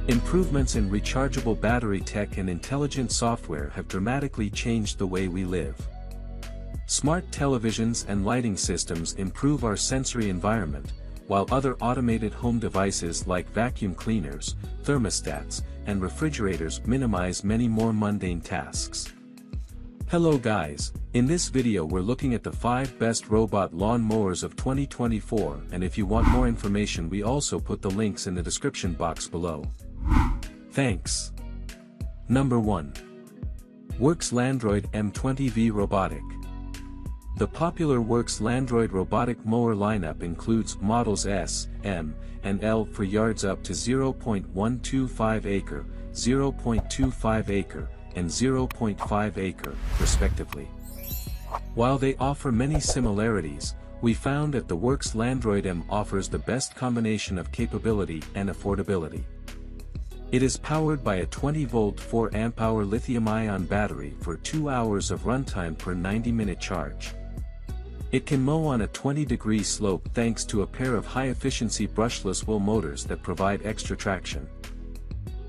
Improvements in rechargeable battery tech and intelligent software have dramatically changed the way we live. Smart televisions and lighting systems improve our sensory environment, while other automated home devices like vacuum cleaners, thermostats, and refrigerators minimize many more mundane tasks. Hello guys, in this video we're looking at the 5 best robot lawn mowers of 2024, and if you want more information we also put the links in the description box below. Thanks. Number 1. Works Landroid M20V Robotic. The popular Works Landroid Robotic Mower lineup includes models S, M, and L for yards up to 0.125 acre, 0.25 acre, and 0.5 acre, respectively. While they offer many similarities, we found that the Works Landroid M offers the best combination of capability and affordability. It is powered by a 20-volt 4-amp-hour lithium-ion battery for 2 hours of runtime per 90-minute charge. It can mow on a 20-degree slope thanks to a pair of high-efficiency brushless wheel motors that provide extra traction.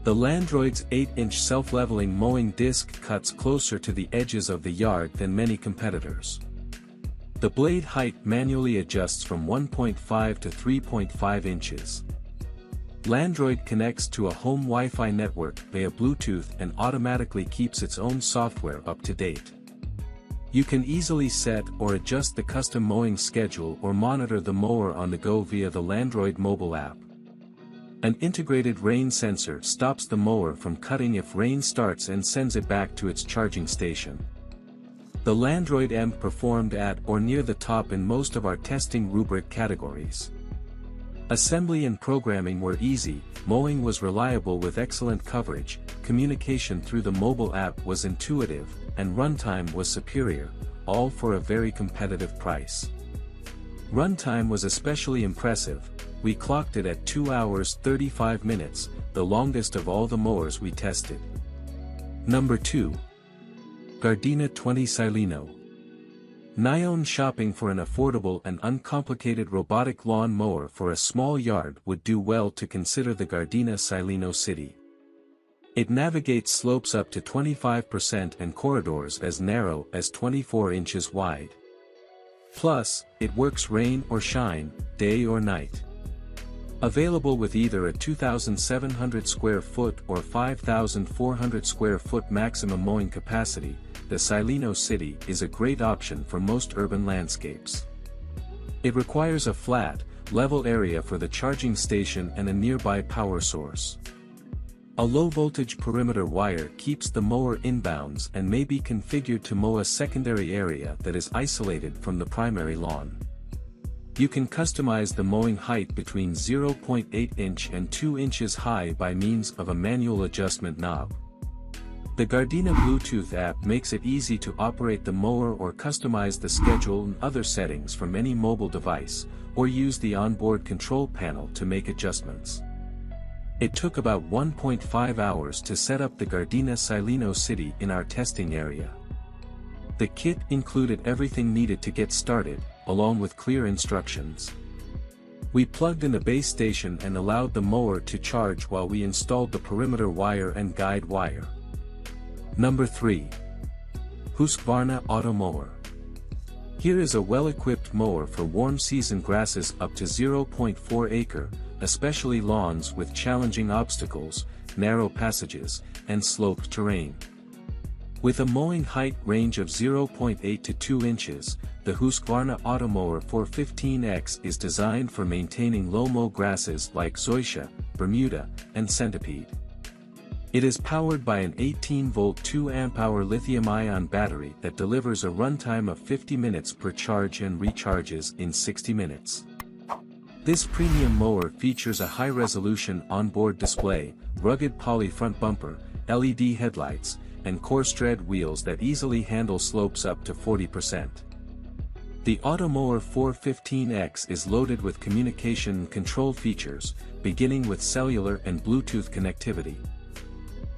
The Landroid's 8-inch self-leveling mowing disc cuts closer to the edges of the yard than many competitors. The blade height manually adjusts from 1.5 to 3.5 inches. Landroid connects to a home Wi-Fi network via Bluetooth and automatically keeps its own software up to date. You can easily set or adjust the custom mowing schedule or monitor the mower on the go via the Landroid mobile app. An integrated rain sensor stops the mower from cutting if rain starts and sends it back to its charging station. The Landroid M performed at or near the top in most of our testing rubric categories. Assembly and programming were easy, mowing was reliable with excellent coverage, communication through the mobile app was intuitive, and runtime was superior, all for a very competitive price. Runtime was especially impressive. We clocked it at 2 hours 35 minutes, the longest of all the mowers we tested. Number 2. Gardina 20 Sileno. Nyon shopping for an affordable and uncomplicated robotic lawn mower for a small yard would do well to consider the Gardina Sileno City. It navigates slopes up to 25% and corridors as narrow as 24 inches wide. Plus, it works rain or shine, day or night. Available with either a 2,700 square foot or 5,400 square foot maximum mowing capacity, the Sileno City is a great option for most urban landscapes. It requires a flat, level area for the charging station and a nearby power source. A low-voltage perimeter wire keeps the mower inbounds and may be configured to mow a secondary area that is isolated from the primary lawn. You can customize the mowing height between 0.8 inch and 2 inches high by means of a manual adjustment knob. The Gardina Bluetooth app makes it easy to operate the mower or customize the schedule and other settings from any mobile device, or use the onboard control panel to make adjustments. It took about 1.5 hours to set up the Gardina Sileno City in our testing area. The kit included everything needed to get started, along with clear instructions. We plugged in the base station and allowed the mower to charge while we installed the perimeter wire and guide wire. Number 3. Husqvarna Automower. Here is a well-equipped mower for warm season grasses up to 0.4 acre, especially lawns with challenging obstacles, narrow passages, and sloped terrain. With a mowing height range of 0.8 to 2 inches, the Husqvarna Automower 415X is designed for maintaining low-mow grasses like zoysia, Bermuda, and centipede. It is powered by an 18-volt 2-amp-hour lithium-ion battery that delivers a runtime of 50 minutes per charge and recharges in 60 minutes. This premium mower features a high-resolution onboard display, rugged poly front bumper, LED headlights, and coarse tread wheels that easily handle slopes up to 40%. The Automower 415X is loaded with communication and control features, beginning with cellular and Bluetooth connectivity.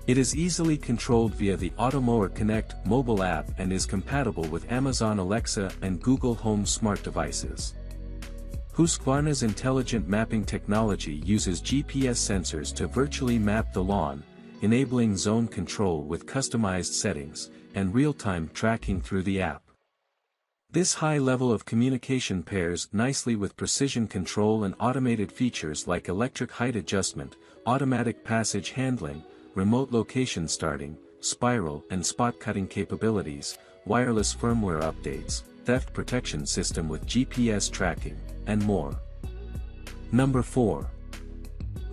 It is easily controlled via the Automower Connect mobile app and is compatible with Amazon Alexa and Google Home smart devices. Husqvarna's intelligent mapping technology uses GPS sensors to virtually map the lawn, enabling zone control with customized settings, and real-time tracking through the app. This high level of communication pairs nicely with precision control and automated features like electric height adjustment, automatic passage handling, remote location starting, spiral and spot cutting capabilities, wireless firmware updates, theft protection system with GPS tracking, and more. Number 4.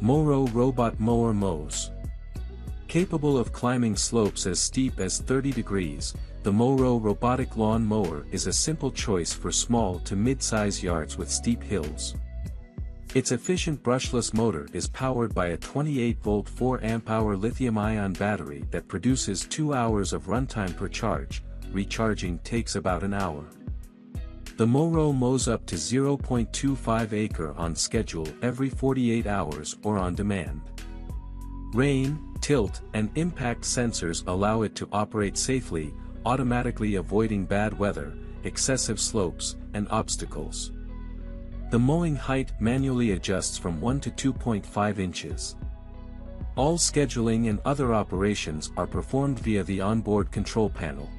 Moro Robot Mower mows. Capable of climbing slopes as steep as 30 degrees, the Moro Robotic Lawn Mower is a simple choice for small to mid-size yards with steep hills. Its efficient brushless motor is powered by a 28-volt 4-amp-hour lithium-ion battery that produces 2 hours of runtime per charge. Recharging takes about an hour. The Moro mows up to 0.25 acre on schedule every 48 hours or on demand. Rain, tilt, and impact sensors allow it to operate safely, automatically avoiding bad weather, excessive slopes, and obstacles. The mowing height manually adjusts from 1 to 2.5 inches. All scheduling and other operations are performed via the onboard control panel.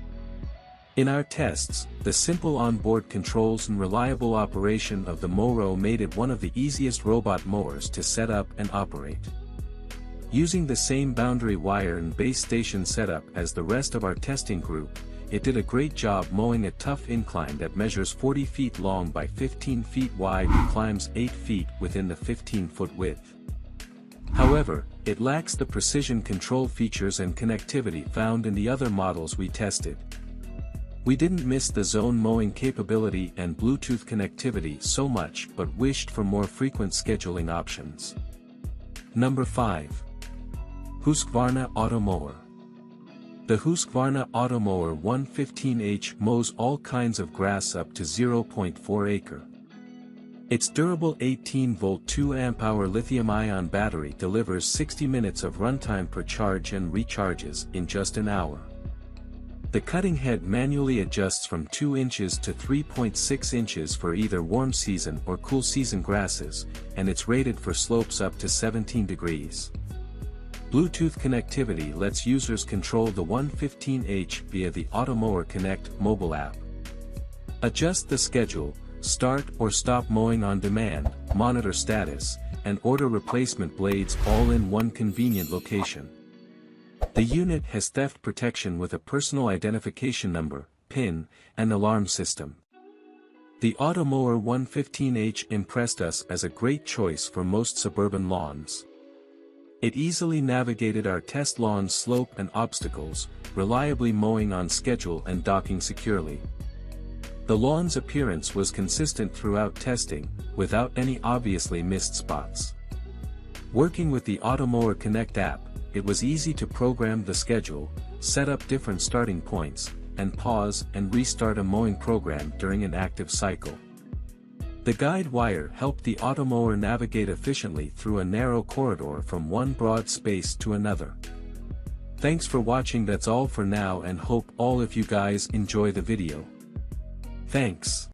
In our tests, the simple onboard controls and reliable operation of the Moro made it one of the easiest robot mowers to set up and operate. Using the same boundary wire and base station setup as the rest of our testing group, it did a great job mowing a tough incline that measures 40 feet long by 15 feet wide and climbs 8 feet within the 15-foot width. However, it lacks the precision control features and connectivity found in the other models we tested. We didn't miss the zone mowing capability and Bluetooth connectivity so much but wished for more frequent scheduling options. Number 5. Husqvarna Automower. The Husqvarna Automower 115H mows all kinds of grass up to 0.4 acre. Its durable 18-volt 2-amp-hour lithium-ion battery delivers 60 minutes of runtime per charge and recharges in just an hour. The cutting head manually adjusts from 2 inches to 3.6 inches for either warm season or cool season grasses, and it's rated for slopes up to 17 degrees. Bluetooth connectivity lets users control the 115H via the Automower Connect mobile app. Adjust the schedule, start or stop mowing on demand, monitor status, and order replacement blades all in one convenient location. The unit has theft protection with a personal identification number, PIN, and alarm system. The Automower 115H impressed us as a great choice for most suburban lawns. It easily navigated our test lawn's slope and obstacles, reliably mowing on schedule and docking securely. The lawn's appearance was consistent throughout testing, without any obviously missed spots. Working with the Automower Connect app, it was easy to program the schedule, set up different starting points, and pause and restart a mowing program during an active cycle. The guide wire helped the Automower navigate efficiently through a narrow corridor from one broad space to another. Thanks for watching. That's all for now, and hope all of you guys enjoy the video. Thanks.